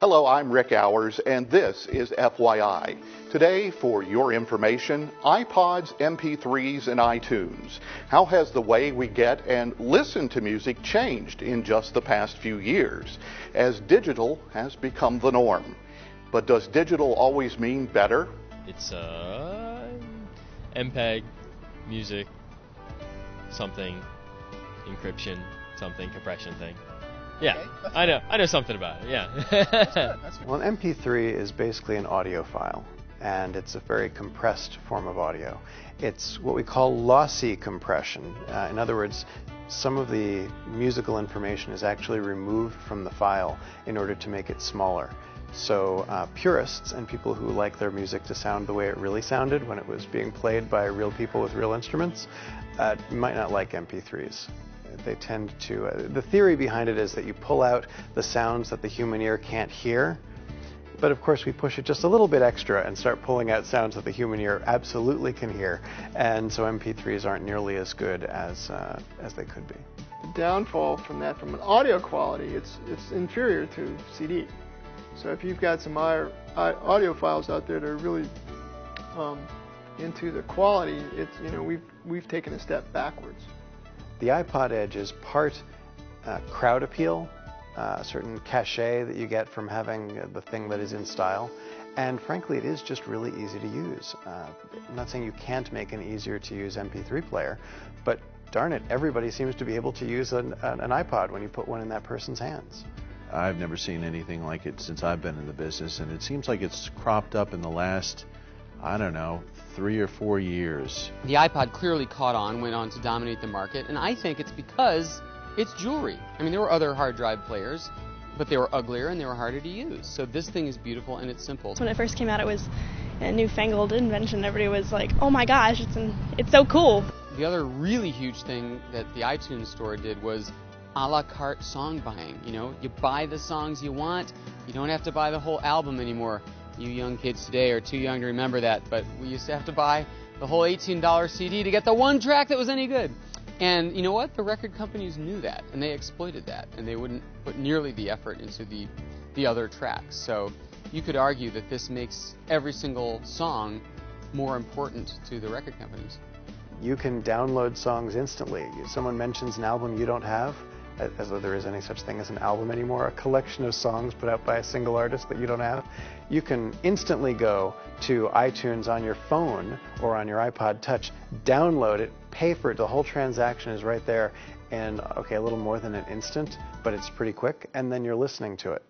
Hello, I'm Rick Hours, and this is FYI. Today, for your information, iPods, MP3s, and iTunes. How has the way we get and listen to music changed in just the past few years, as digital has become the norm? But does digital always mean better? It's MPEG, music, something, encryption, something, compression thing. Yeah, okay, I know something about it, yeah. That's good. Well, an MP3 is basically an audio file, and it's a very compressed form of audio. It's what we call lossy compression. In other words, some of the musical information is actually removed from the file in order to make it smaller. So purists and people who like their music to sound the way it really sounded when it was being played by real people with real instruments might not like MP3s. They tend to, the theory behind it is that you pull out the sounds that the human ear can't hear, but of course we push it just a little bit extra and start pulling out sounds that the human ear absolutely can hear, and so MP3s aren't nearly as good as they could be. The downfall from that, from an audio quality, it's inferior to CD. So if you've got some audio files out there that are really into the quality, it's, you know, we've taken a step backwards. The iPod Edge is part crowd appeal, a certain cachet that you get from having the thing that is in style, and frankly it is just really easy to use. I'm not saying you can't make an easier to use MP3 player, but darn it, everybody seems to be able to use an iPod when you put one in that person's hands. I've never seen anything like it since I've been in the business, and it seems like it's cropped up in the last, I don't know, 3 or 4 years. The iPod clearly caught on, went on to dominate the market, and I think it's because it's jewelry. I mean, there were other hard drive players, but they were uglier and they were harder to use. So this thing is beautiful and it's simple. When it first came out, it was a newfangled invention. Everybody was like, oh my gosh, it's so cool. The other really huge thing that the iTunes store did was a la carte song buying. You know, you buy the songs you want. You don't have to buy the whole album anymore. You young kids today are too young to remember that, but we used to have to buy the whole $18 CD to get the one track that was any good. And you know what? The record companies knew that, and they exploited that, and they wouldn't put nearly the effort into the other tracks. So you could argue that this makes every single song more important to the record companies. You can download songs instantly. Someone mentions an album you don't have, as though there is any such thing as an album anymore, a collection of songs put out by a single artist that you don't have. You can instantly go to iTunes on your phone or on your iPod Touch, download it, pay for it. The whole transaction is right there, and okay, a little more than an instant, but it's pretty quick, and then you're listening to it.